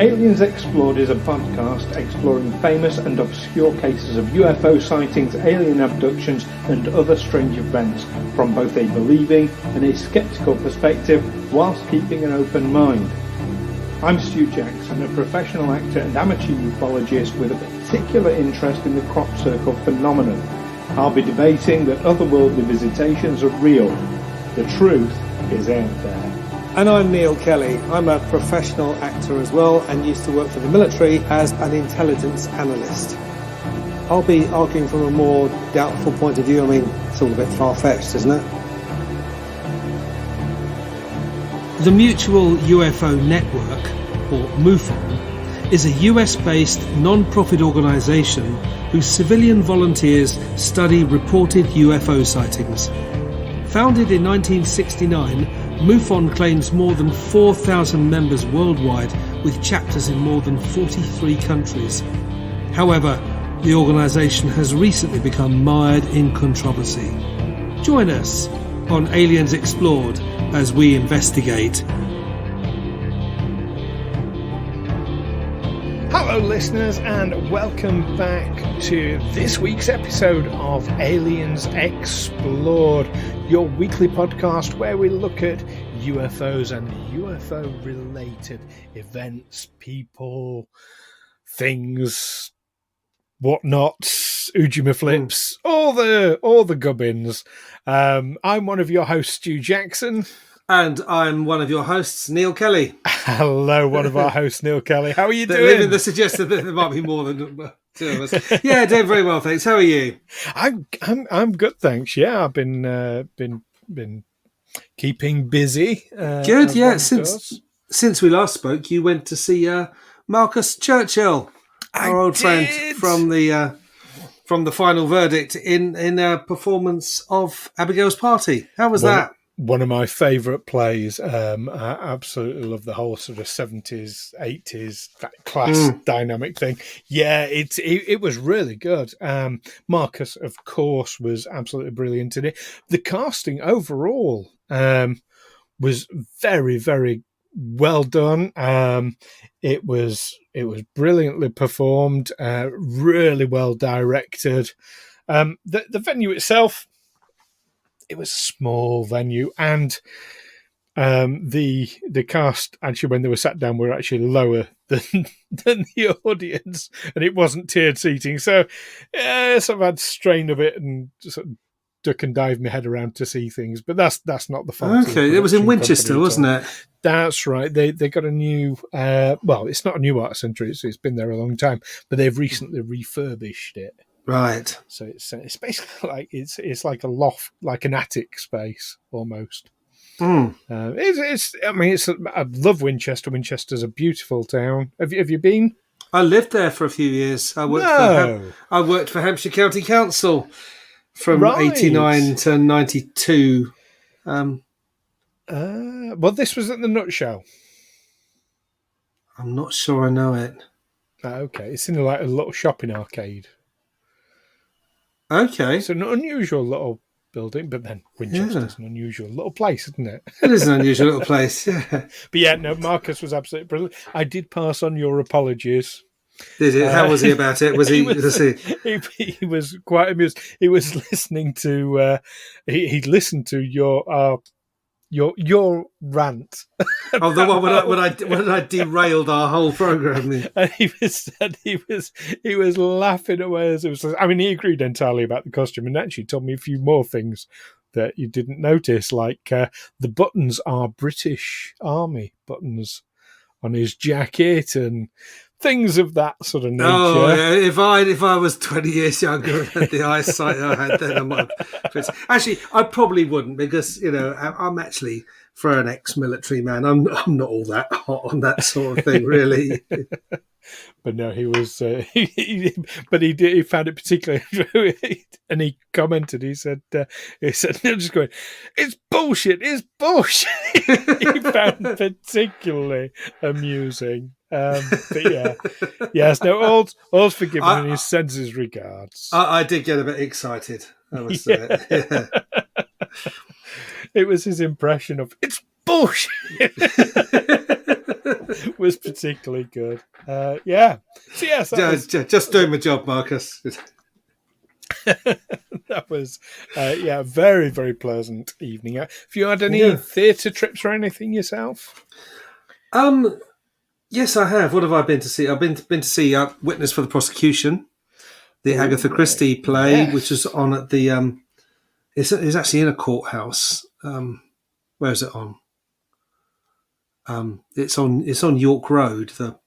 Aliens Explored is a podcast exploring famous and obscure cases of UFO sightings, alien abductions and other strange events from both a believing and a sceptical perspective whilst keeping an open mind. I'm Stu Jackson, a professional actor and amateur ufologist with a particular interest in the crop circle phenomenon. I'll be debating that otherworldly visitations are real. The truth is out there. And I'm Neil Kelly. I'm a professional actor as well and used to work for the military as an intelligence analyst. I'll be arguing from a more doubtful point of view. I mean, it's all a bit far-fetched, isn't it? The Mutual UFO Network, or MUFON, is a US-based non-profit organisation whose civilian volunteers study reported UFO sightings. Founded in 1969, MUFON claims more than 4,000 members worldwide with chapters in more than 43 countries. However, the organisation has recently become mired in controversy. Join us on Aliens Explored as we investigate. Hello listeners and welcome back to this week's episode of Aliens Explored, your weekly podcast where we look at UFOs and UFO related events, people, things, whatnots, Ujima flips, all the gubbins. I'm one of your hosts, Stu Jackson. And I'm one of your hosts, Neil Kelly. Hello, one of our hosts, Neil Kelly. How are you doing? Leaving the suggestion that there might be more than two of us. Yeah, doing very well, thanks. How are you? I'm good, thanks. Yeah, I've been keeping busy. Good, yeah. Since we last spoke, you went to see Marcus Churchill, our old friend from the final verdict in a performance of Abigail's Party. How was that? One of my favourite plays. I absolutely love the whole sort of 70s, 80s, that class dynamic thing. Yeah, it was really good. Marcus, of course, was absolutely brilliant in it. The casting overall was very, very well done. It was brilliantly performed, really well directed. The venue itself, it was a small venue, and the cast actually, when they were sat down, were actually lower than the audience, and it wasn't tiered seating. So, sort of had strain of it and sort of duck and dive my head around to see things. But that's not the fault. Okay, it was in Winchester, wasn't it? That's right. They got a new. Well, it's not a new art centre. It's been there a long time, but they've recently refurbished it. Right. So it's basically like it's like a loft, like an attic space almost. I love Winchester. Winchester's a beautiful town. Have you been? I lived there for a few years. I worked for Hampshire County Council from 89 to 92. Well, this was at the Nutshell. I'm not sure I know it. Okay, it's in like a little shopping arcade. Okay. It's an unusual little building, but then Winchester's an unusual little place, isn't it? It is an unusual little place, yeah. But yeah, no, Marcus was absolutely brilliant. I did pass on your apologies. Did it? How was he about it? Was he? He was quite amused. He was listening to. He'd listened to your rant. Oh, the one when I derailed our whole program. And he was laughing away as it was. I mean, he agreed entirely about the costume, and actually told me a few more things that you didn't notice, like the buttons are British Army buttons on his jacket and things of that sort of nature. Oh, yeah. If I was 20 years younger and had the eyesight I had then, I might. Actually, I probably wouldn't, because I'm actually, for an ex-military man, I'm not all that hot on that sort of thing, really. But no, he was. He found it particularly true, and he commented. He said, "I'm just going. It's bullshit. It's bullshit." He found particularly amusing. But yes, no, all's forgiven, and he sends his regards. I did get a bit excited. I must say, yeah. It was his impression of it's bullshit. was particularly good. Yeah. So yes, just doing my job, Marcus. that was a very, very pleasant evening. Have you had any theatre trips or anything yourself? Yes, I have. What have I been to see? I've been to see Witness for the Prosecution, the Agatha Christie play, which is on at the. It's actually in a courthouse. Where is it on? It's on York Road, the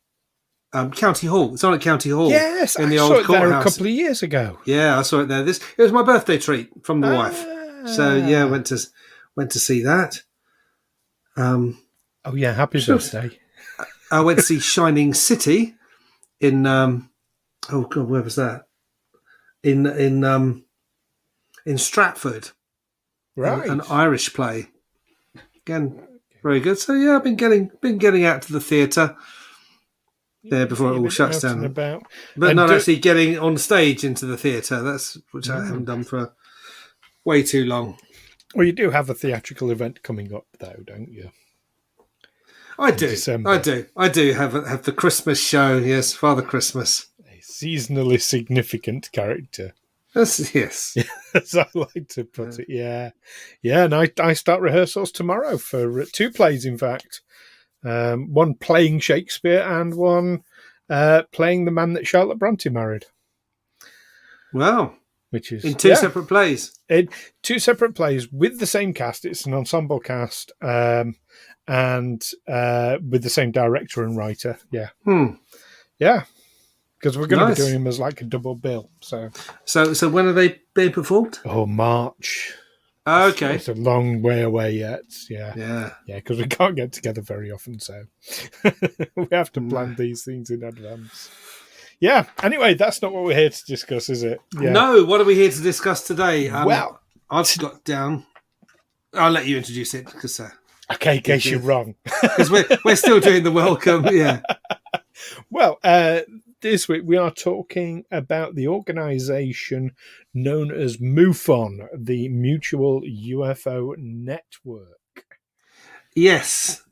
County Hall. It's on at County Hall. Yes, in the I old saw it courthouse. there a couple of years ago. Yeah, I saw it there. It was my birthday treat from the wife. So yeah, went to see that. Oh yeah, happy birthday! I went to see Shining City in. Oh God, where was that? In Stratford, Right, an Irish play. Again, very good. So yeah, I've been getting out to the theatre there before it all shuts down. But not actually getting on stage into the theatre. That's which I haven't done for way too long. Well, you do have a theatrical event coming up, though, don't you? I do. I do have the Christmas show. Yes, Father Christmas. A seasonally significant character. Yes. As I like to put it, yeah. And I start rehearsals tomorrow for 2 plays, in fact. One playing Shakespeare and one playing the man that Charlotte Bronte married. Wow. Which is in 2 separate plays. In 2 separate plays with the same cast. It's an ensemble cast, and with the same director and writer. Yeah. Yeah. Because we're going to be doing them as like a double bill. So when are they being performed? Oh, March. Okay. It's a long way away yet. Yeah. Yeah. Yeah, because we can't get together very often, so we have to plan these things in advance. Yeah. Anyway, that's not what we're here to discuss, is it? Yeah. No. What are we here to discuss today? Well, I've got down. I'll let you introduce it because. Okay, in case you're wrong, because we're still doing the welcome. Yeah. Well, this week we are talking about the organisation known as MUFON, the Mutual UFO Network. Yes,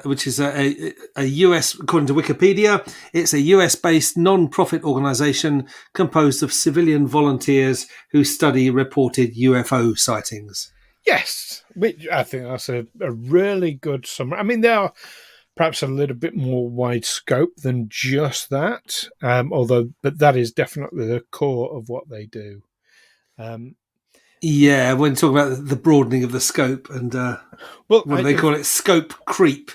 which is a US, according to Wikipedia, it's a US-based non-profit organisation composed of civilian volunteers who study reported UFO sightings. Yes, which I think that's a really good summary. I mean, they are perhaps a little bit more wide scope than just that, but that is definitely the core of what they do. Yeah, when talking about the broadening of the scope and what do they call it? Scope creep.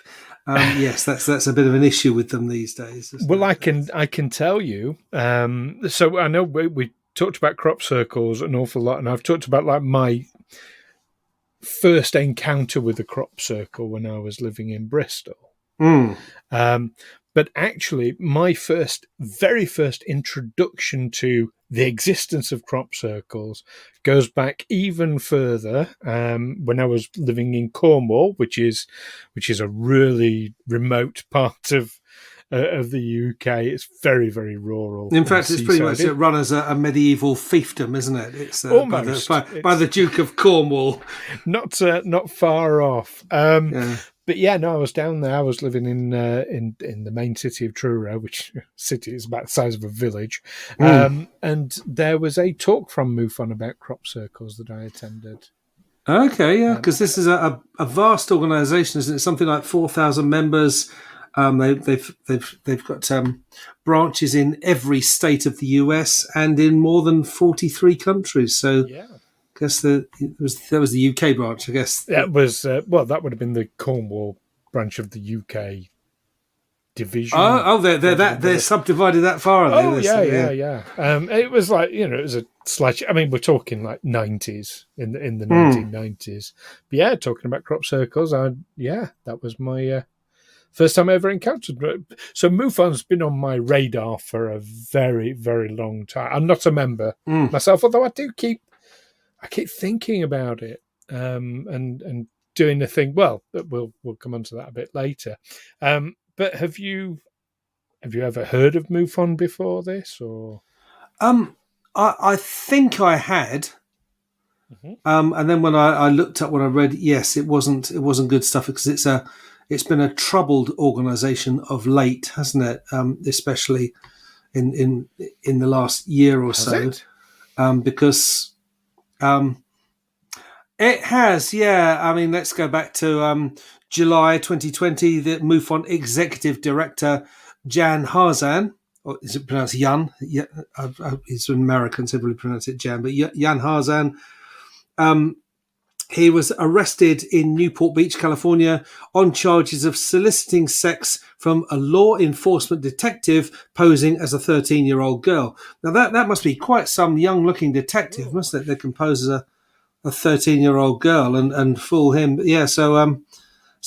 Yes, that's a bit of an issue with them these days. Well, I can tell you. So I know we talked about crop circles an awful lot, and I've talked about like my first encounter with a crop circle when I was living in Bristol. But actually, my very first introduction to the existence of crop circles goes back even further. When I was living in Cornwall, which is a really remote part of the UK. It's very, very rural. In fact, it's pretty much run as a medieval fiefdom, isn't it? It's almost by the Duke of Cornwall. Not far off. But yeah, no, I was down there. I was living in the main city of Truro, which city is about the size of a village. And there was a talk from MUFON about crop circles that I attended. Okay, yeah, because this is a vast organisation, isn't it? Something like 4,000 members. They've got branches in every state of the US and in more than 43 countries. So. Yeah. I guess that was the UK branch. I guess that was that would have been the Cornwall branch of the UK division. They're subdivided that far. Oh yeah. It was like it was a slight. I mean, we're talking like 90s in the 1990s. But yeah, talking about crop circles, that was my first time I ever encountered. So MUFON's been on my radar for a very, very long time. I'm not a member myself, although I keep thinking about it and doing the thing. Well, we'll come on to that a bit later. But have you ever heard of MUFON before this? Or I think I had, and then when I looked up what I read, yes, it wasn't good stuff because it's been a troubled organisation of late, hasn't it? Especially in the last year or so, because it has. Yeah, I mean, let's go back to July 2020. The MUFON executive director Jan Harzan, or is it pronounced Jan? Yeah, he's an American, so probably pronounce it Jan, but Jan Harzan. He was arrested in Newport Beach, California, on charges of soliciting sex from a law enforcement detective posing as a 13-year-old girl. Now, that must be quite some young-looking detective, mustn't it? That can pose as a 13-year-old girl and fool him. Yeah, so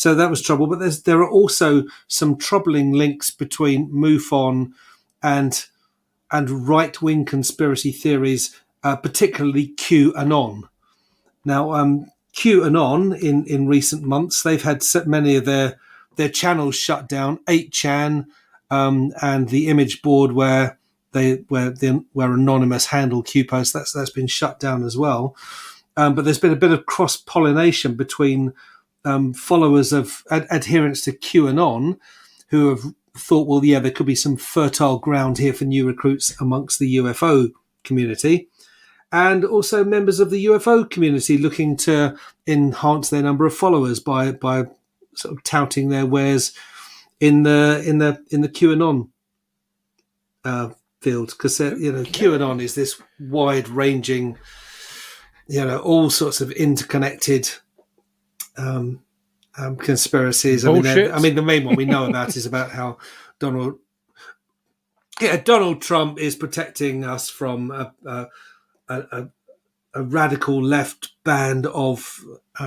that was trouble. But there are also some troubling links between MUFON and right-wing conspiracy theories, particularly QAnon. Now, QAnon in recent months, they've had many of their channels shut down. 8chan and the image board where anonymous handle Q posts, that's been shut down as well. But there's been a bit of cross pollination between followers of adherents to QAnon who have thought, well, yeah, there could be some fertile ground here for new recruits amongst the UFO community. And also members of the UFO community looking to enhance their number of followers by sort of touting their wares in the QAnon field, because QAnon is this wide-ranging, all sorts of interconnected conspiracies. Bullshit. I mean, the main one we know about is about how Donald Trump is protecting us from a radical left band of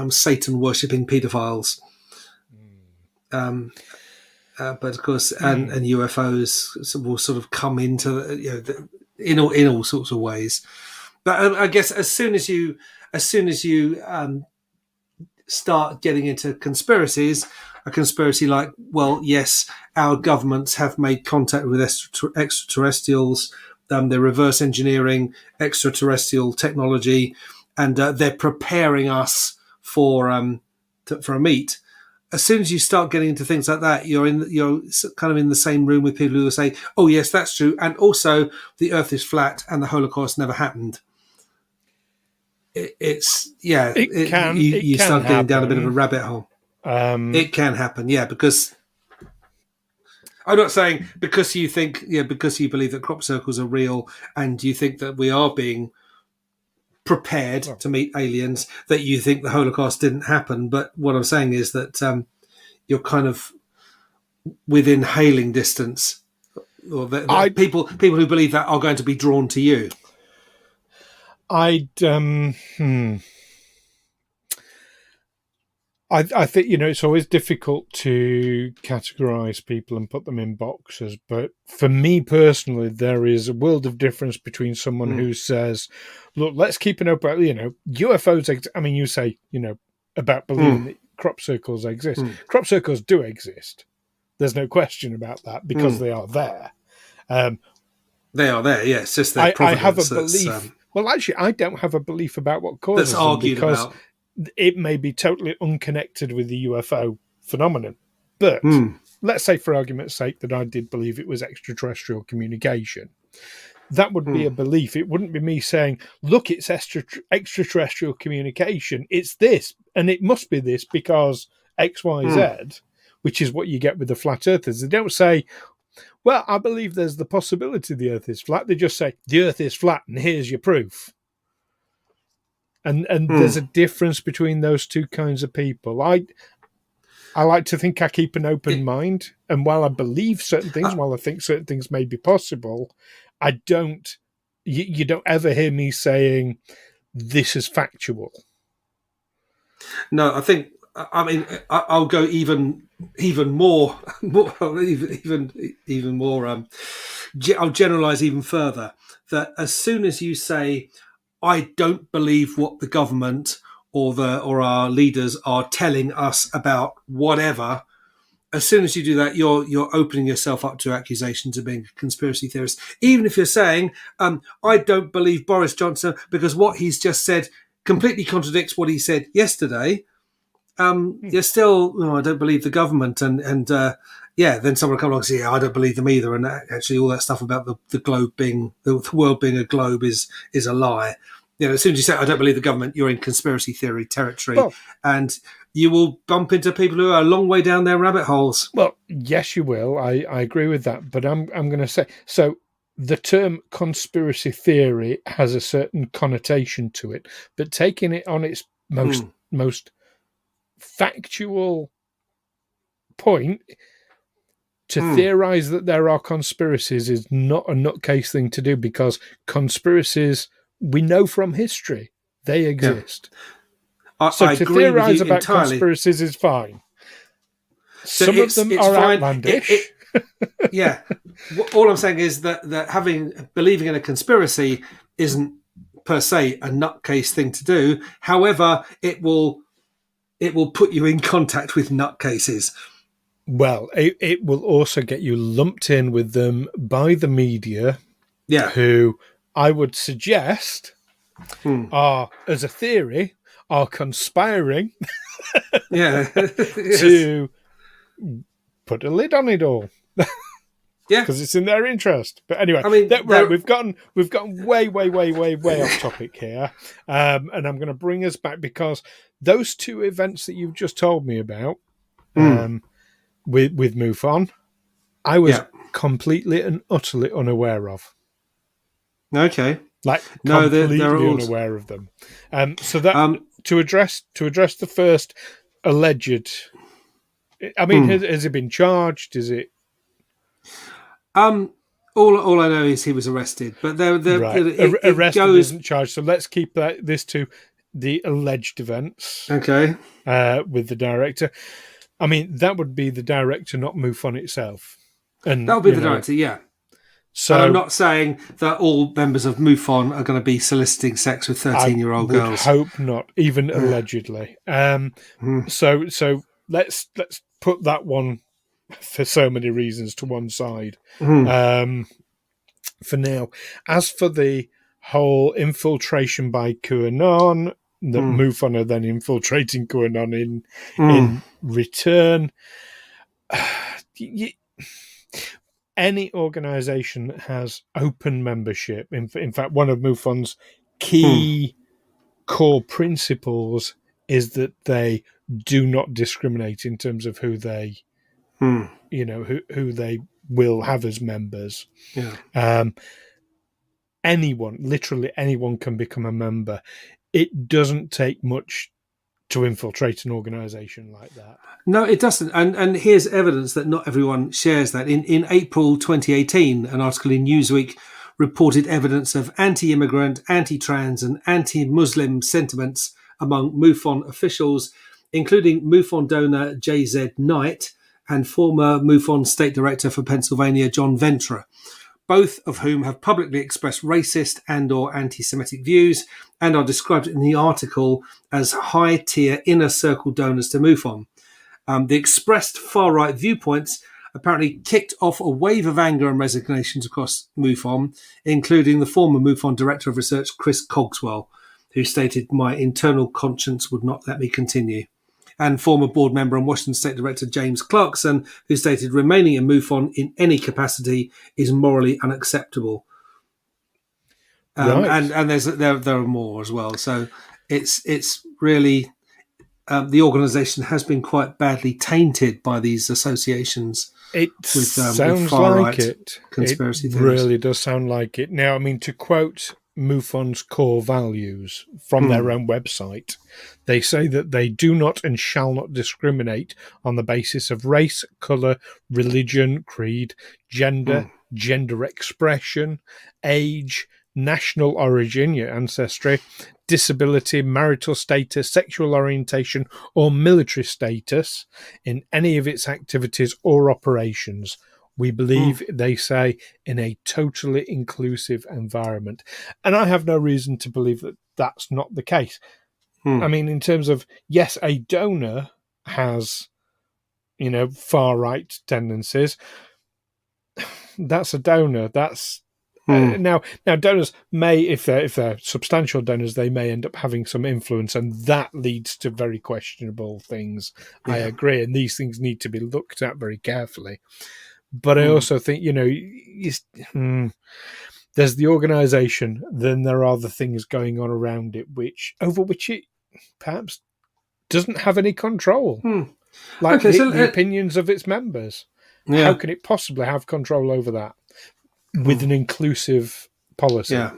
Satan worshipping paedophiles. But of course, and UFOs will sort of come into in all sorts of ways. But I guess as soon as you start getting into conspiracies, a conspiracy like, well, yes, our governments have made contact with extraterrestrials. They're reverse engineering extraterrestrial technology, and they're preparing us for a meet. As soon as you start getting into things like that, you're kind of in the same room with people who will say, "Oh, yes, that's true," and also the Earth is flat and the Holocaust never happened. You start getting down a bit of a rabbit hole. It can happen, yeah, because. I'm not saying because you believe that crop circles are real and you think that we are being prepared to meet aliens, that you think the Holocaust didn't happen. But what I'm saying is that you're kind of within hailing distance, or that people who believe that are going to be drawn to you. I think, it's always difficult to categorize people and put them in boxes. But for me personally, there is a world of difference between someone who says, look, let's keep an open, UFOs, you say, about believing that crop circles exist. Crop circles do exist. There's no question about that because they are there. They are there, yes. It's just their provenance. I have a belief. Well, actually, I don't have a belief about what causes that's argued them because about. It may be totally unconnected with the UFO phenomenon. But let's say, for argument's sake, that I did believe it was extraterrestrial communication. That would be a belief. It wouldn't be me saying, look, it's extraterrestrial communication. It's this, and it must be this because X, Y, Z, which is what you get with the flat earthers. They don't say, well, I believe there's the possibility the Earth is flat. They just say, the Earth is flat, and here's your proof. And there's a difference between those two kinds of people. I like to think I keep an open mind, and while I believe certain things, while I think certain things may be possible, I don't. You don't ever hear me saying this is factual. No, I think. I mean, I'll go even more. Even more. I'll generalize even further. That as soon as you say, I don't believe what the government or our leaders are telling us about whatever. As soon as you do that, you're opening yourself up to accusations of being a conspiracy theorist. Even if you're saying, I don't believe Boris Johnson because what he's just said completely contradicts what he said yesterday. you're still, I don't believe the government, and then someone will come along and say, yeah, I don't believe them either, and actually all that stuff about the globe being the world being a globe is a lie. As soon as you say I don't believe the government, you're in conspiracy theory territory, and you will bump into people who are a long way down their rabbit holes. Well, yes, you will. I agree with that, but I'm going to say so. The term conspiracy theory has a certain connotation to it, but taking it on its most factual point, to theorize that there are conspiracies is not a nutcase thing to do, because conspiracies, we know from history, they exist. I to agree theorize with you about entirely. Conspiracies is fine. So Some of them are fine. outlandish. Yeah. All I'm saying is that believing in a conspiracy isn't per se a nutcase thing to do. However, it will put you in contact with nutcases. Well, it will also get you lumped in with them by the media, who I would suggest are, as a theory, are conspiring to put a lid on it all. Because it's in their interest. But anyway, we've gotten way off topic here, and I'm going to bring us back, because those two events that you've just told me about, with MUFON, I was completely and utterly unaware of. Okay, completely unaware of them. So that to address the first alleged. I mean, has it been charged? Is it? All I know is he was arrested, but arrested isn't charged. So let's keep this to the alleged events. Okay. With the director, I mean, that would be the director, not MUFON itself. And that would be the director, yeah. So and I'm not saying that all members of MUFON are going to be soliciting sex with 13-year-old girls. I hope not, even allegedly. So let's put that one, for so many reasons, to one side for now. As for the whole infiltration by QAnon, that MUFON are then infiltrating QAnon in return, any organization that has open membership, in fact, one of MUFON's key core principles is that they do not discriminate in terms of who they who they will have as members. Literally anyone can become a member. It doesn't take much to infiltrate an organization like that. No, it doesn't. And here's evidence that not everyone shares that. In April 2018, an article in Newsweek reported evidence of anti-immigrant, anti-trans and anti-Muslim sentiments among MUFON officials, including MUFON donor J.Z. Knight and former MUFON State Director for Pennsylvania, John Ventra, both of whom have publicly expressed racist and or anti-Semitic views and are described in the article as high-tier inner circle donors to MUFON. The expressed far-right viewpoints apparently kicked off a wave of anger and resignations across MUFON, including the former MUFON Director of Research, Chris Cogswell, who stated, "My internal conscience would not let me continue," and former board member and Washington State Director James Clarkson, who stated, "Remaining in MUFON in any capacity is morally unacceptable." Right. And there are more as well. So it's really the organisation has been quite badly tainted by these associations. It sounds like it. Conspiracy it theories. Really does sound like it. Now, I mean, to quote MUFON's core values from their own website, they say that they do not and shall not discriminate on the basis of race, colour, religion, creed, gender, gender expression, age, national origin, your ancestry, disability, marital status, sexual orientation, or military status in any of its activities or operations. We believe, they say, in a totally inclusive environment. And I have no reason to believe that that's not the case. I mean, in terms of, yes, a donor has, far-right tendencies. That's a donor. That's Now donors may, if they're substantial donors, they may end up having some influence, and that leads to very questionable things. I agree, and these things need to be looked at very carefully. But I also think, there's the organisation, then there are the things going on around it, over which it perhaps doesn't have any control, like the opinions of its members. Yeah. How can it possibly have control over that with an inclusive policy? Yeah.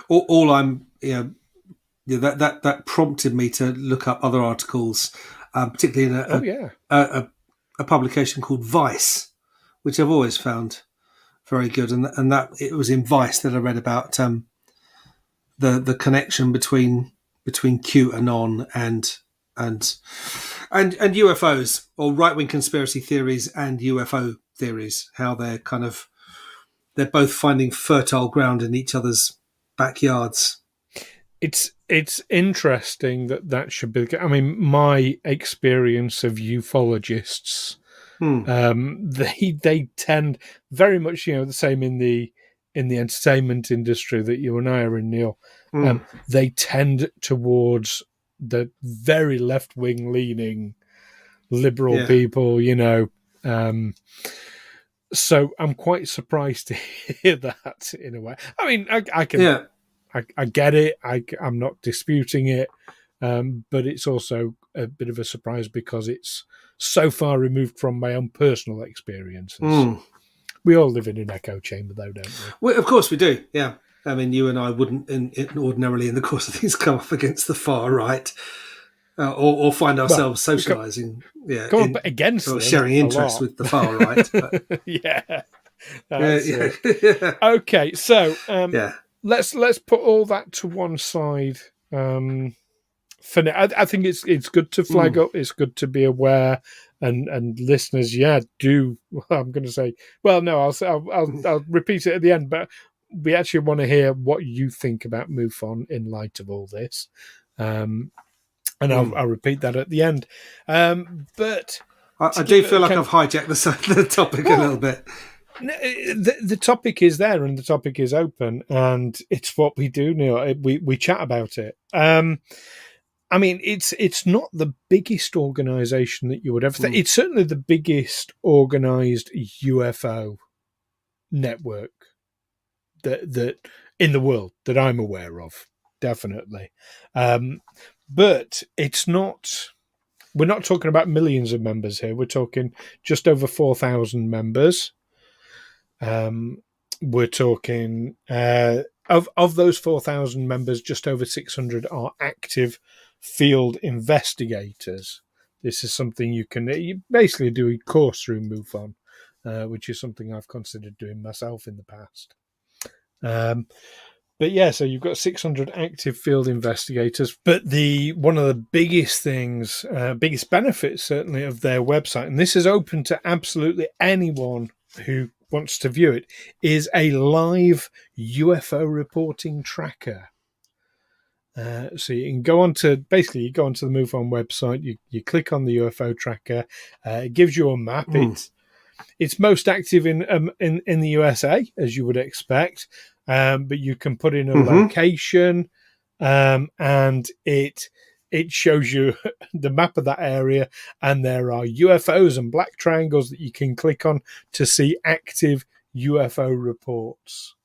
All I'm, that prompted me to look up other articles, particularly in a publication called Vice, which I've always found very good, and that it was in Vice that I read about the connection between QAnon and UFOs, or right-wing conspiracy theories and UFO theories, how they're both finding fertile ground in each other's backyards. It's interesting that should be. I mean, my experience of ufologists, they tend very much, the same in the entertainment industry that you and I are in, Neil. They tend towards the very left-wing leaning liberal people, so I'm quite surprised to hear that in a way. I mean, I can, I get it. I'm not disputing it, but it's also a bit of a surprise because it's so far removed from my own personal experiences. We all live in an echo chamber, though, don't we? Well, of course we do. Yeah. I mean, you and I wouldn't ordinarily in the course of things come up against the far right, or find ourselves socialising. Come up against or sharing interests with the far right. But. Okay, so let's put all that to one side. For now, I think it's good to flag up. It's good to be aware, and listeners, do. I'm going to say, well, no, I'll repeat it at the end, but we actually want to hear what you think about MUFON in light of all this, and I'll repeat that at the end. But I do feel like I've hijacked the topic a little bit. The topic is there, and the topic is open, and it's what we do, Neil. We chat about it. I mean, it's not the biggest organisation that you would ever think. It's certainly the biggest organised UFO network that in the world that I'm aware of, definitely. But it's not. We're not talking about millions of members here. We're talking just over 4,000 members. We're talking of those 4,000 members, just over 600 are active field investigators. This is something you basically do a course through MUFON, which is something I've considered doing myself in the past. But so you've got 600 active field investigators. But one of the biggest things, biggest benefits certainly of their website, and this is open to absolutely anyone who wants to view it, is a live UFO reporting tracker. So you can go on to the MUFON website, you click on the UFO tracker, it gives you a map. It's most active in the USA, as you would expect, but you can put in a location, and it shows you the map of that area, and there are UFOs and black triangles that you can click on to see active UFO reports.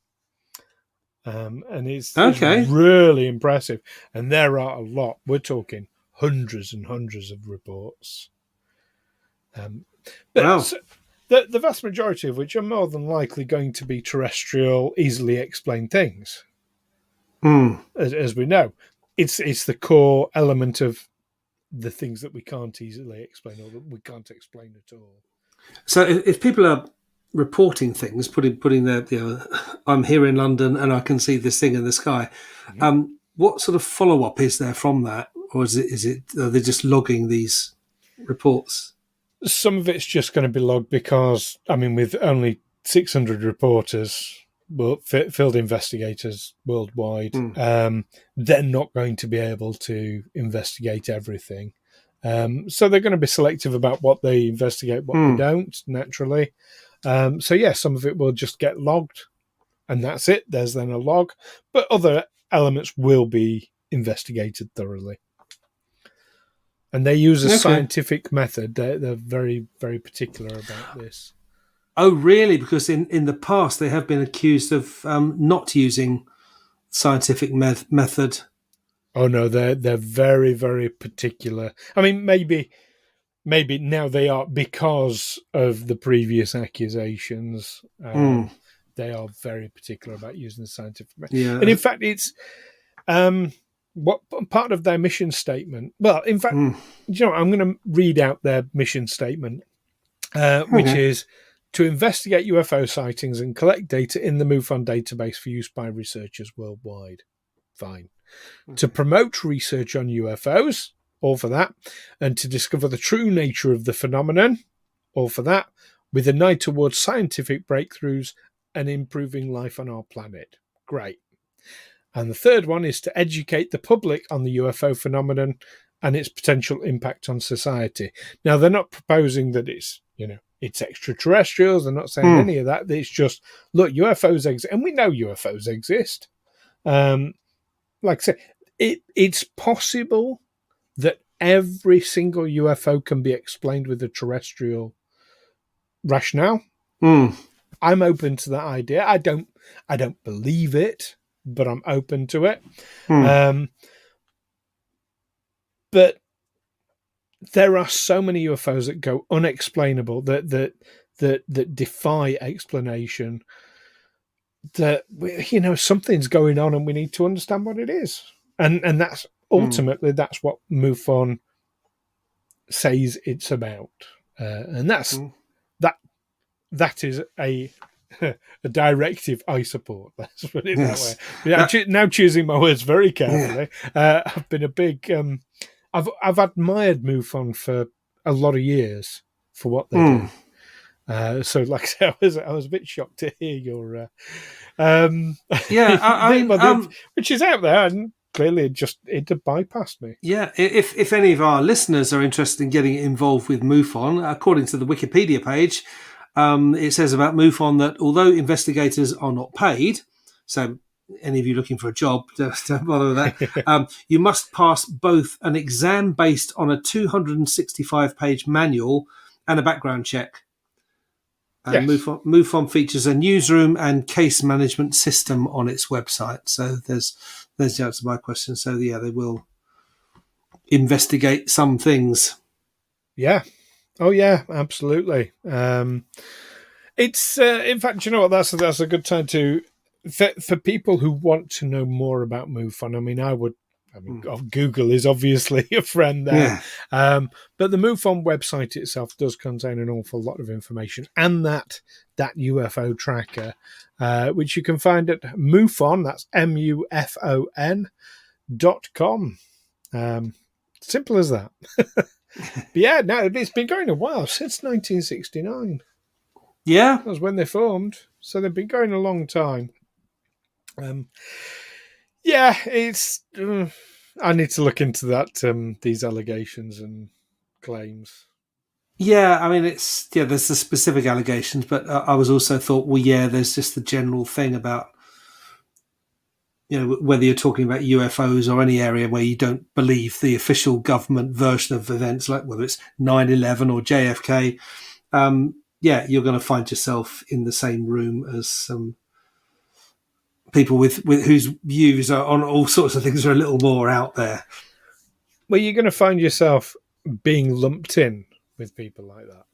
And it's really impressive. And there are a lot. We're talking hundreds and hundreds of reports. But the vast majority of which are more than likely going to be terrestrial, easily explained things. As we know. It's the core element of the things that we can't easily explain, or that we can't explain at all. So if people are reporting things, putting their, I'm here in London and I can see this thing in the sky. What sort of follow up is there from that, or is it are they just logging these reports? Some of it's just going to be logged because, I mean, with only 600 reporters, field investigators worldwide, they're not going to be able to investigate everything. So they're going to be selective about what they investigate, what they don't, naturally. Some of it will just get logged, and that's it. There's then a log, but other elements will be investigated thoroughly. And they use a scientific method. They're very, very particular about this. Oh, really? Because in the past they have been accused of not using scientific method. Oh no, they're very, very particular. I mean, maybe now they are, because of the previous accusations. They are very particular about using the scientific method. Yeah. And in fact, it's what part of their mission statement. Well, in fact, you know, I'm going to read out their mission statement, which is to investigate UFO sightings and collect data in the MUFON database for use by researchers worldwide. Fine. To promote research on UFOs, all for that, and to discover the true nature of the phenomenon, all for that, with an eye towards scientific breakthroughs and improving life on our planet. Great. And the third one is to educate the public on the UFO phenomenon and its potential impact on society. Now, they're not proposing that it's, you know, it's extraterrestrials. They're not saying any of that. It's just, look, UFOs exist, and we know UFOs exist. Like I say, it's possible that every single UFO can be explained with a terrestrial rationale. I'm open to that idea. I don't believe it, but I'm open to it. But there are so many UFOs that go unexplainable, that defy explanation, that, you know, something's going on and we need to understand what it is. And that's ultimately that's what MUFON says it's about. And that's that is a directive I support. Let's put it that way. Yeah, now choosing my words very carefully. I've been a big I've admired MUFON for a lot of years for what they do. So, like I said, I was a bit shocked to hear your which is out there, and clearly it bypassed me. Yeah, if any of our listeners are interested in getting involved with MUFON, according to the Wikipedia page, it says about MUFON that although investigators are not paid, so any of you looking for a job, don't bother with that, you must pass both an exam based on a 265-page manual and a background check. And MUFON features a newsroom and case management system on its website. So there's the answer to my question. So, yeah, they will investigate some things. Yeah. Oh, yeah, absolutely. It's, in fact, you know what, that's a good time to, for people who want to know more about MUFON, I mean, Google is obviously a friend there. Yeah. But the MUFON website itself does contain an awful lot of information, and that UFO tracker, which you can find at MUFON, that's MUFON.com. Simple as that. But yeah, no, it's been going a while, since 1969. Yeah. That was when they formed. So they've been going a long time. Yeah, it's. I need to look into that. These allegations and claims. Yeah, I mean, there's the specific allegations, but I was also thought, well, yeah, there's just the general thing about, you know, whether you're talking about UFOs or any area where you don't believe the official government version of events, like whether it's 9/11 or JFK. Yeah, you're going to find yourself in the same room as some people with whose views are on all sorts of things are a little more out there. Well, you're going to find yourself being lumped in with people like that.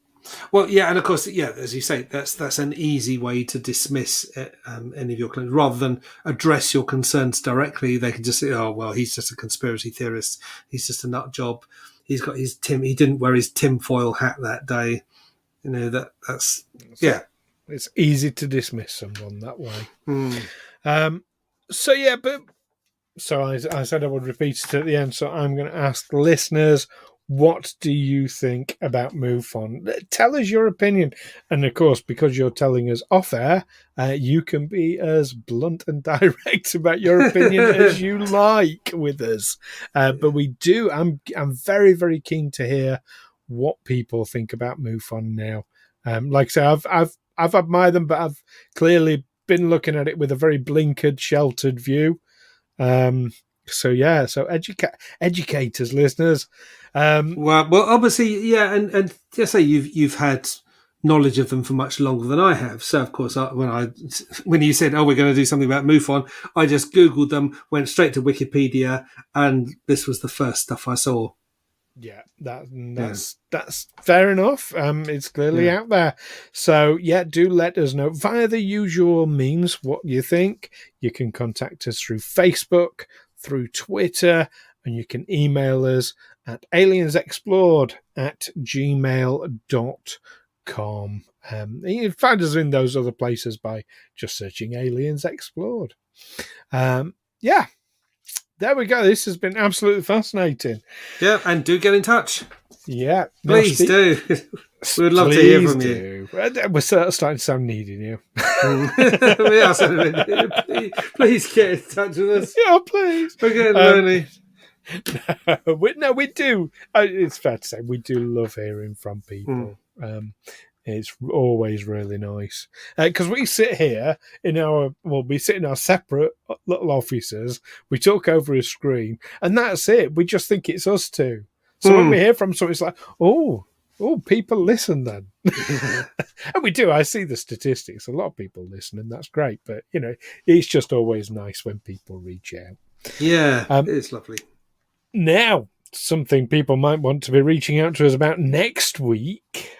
Well, yeah, and of course, yeah, as you say, that's an easy way to dismiss any of your claims. Rather than address your concerns directly, they can just say, "Oh, well, he's just a conspiracy theorist. He's just a nut job. He's got his He didn't wear his tinfoil hat that day." You know, that's yeah. It's easy to dismiss someone that way. So yeah, but so I said I would repeat it at the end. So I'm going to ask listeners, what do you think about MUFON? Tell us your opinion. And of course, because you're telling us off air, you can be as blunt and direct about your opinion as you like with us. But we do. I'm very, very keen to hear what people think about MUFON now. Like I say, I've admired them, but I've clearly been looking at it with a very blinkered, sheltered view. So educators, listeners. Well, obviously, yeah, and just say you've had knowledge of them for much longer than I have. So, of course, when you said, "Oh, we're going to do something about MUFON," I just Googled them, went straight to Wikipedia, and this was the first stuff I saw. Yeah, that's fair enough. It's clearly out there. So, do let us know via the usual means what you think. You can contact us through Facebook, through Twitter, and you can email us at aliensexplored@gmail.com. You can find us in those other places by just searching Aliens Explored. There we go. This has been absolutely fascinating. Yeah, and do get in touch. Yeah. Please do. We would love to hear from you. We're starting to sound needy now. We are please get in touch with us. Yeah, please. We're getting lonely. We do. It's fair to say we do love hearing from people. It's always really nice because we sit here we sit in our separate little offices. We talk over a screen, and that's it. We just think it's us two. So when we hear from someone, it's like, oh, people listen then. And we do. I see the statistics. A lot of people listen, and that's great. But it's just always nice when people reach out. Yeah, it's lovely. Now, something people might want to be reaching out to us about next week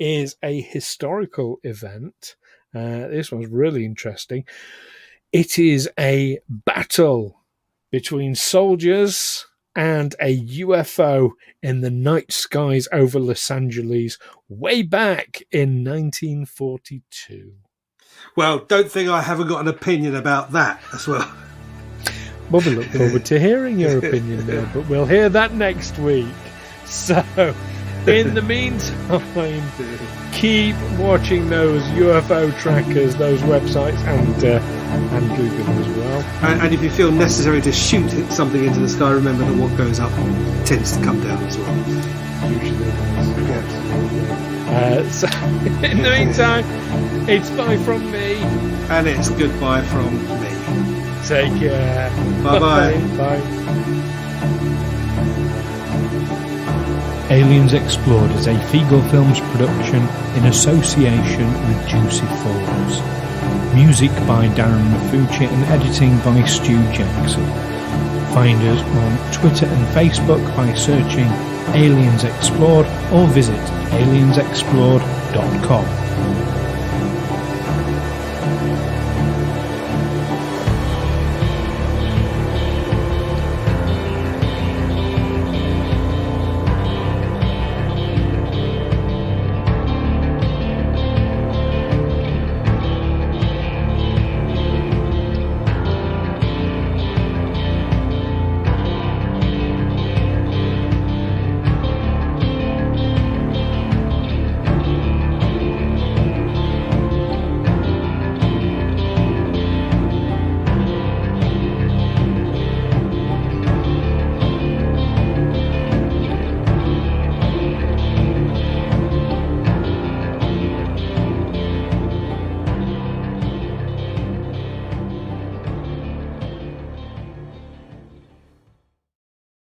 is a historical event. This one's really interesting. It is a battle between soldiers and a UFO in the night skies over Los Angeles way back in 1942. Well, don't think I haven't got an opinion about that as well. Well, we look forward to hearing your opinion there, but we'll hear that next week. So, in the meantime, keep watching those UFO trackers, those websites, and Google as well. And if you feel necessary to shoot something into the sky, remember that what goes up tends to come down as well. Usually does. So, in the meantime, it's bye from me. And it's goodbye from me. Take care. Bye-bye. Bye. Aliens Explored is a Figo Films production in association with Juicy Falls. Music by Darren Mafucci and editing by Stu Jackson. Find us on Twitter and Facebook by searching Aliens Explored or visit aliensexplored.com.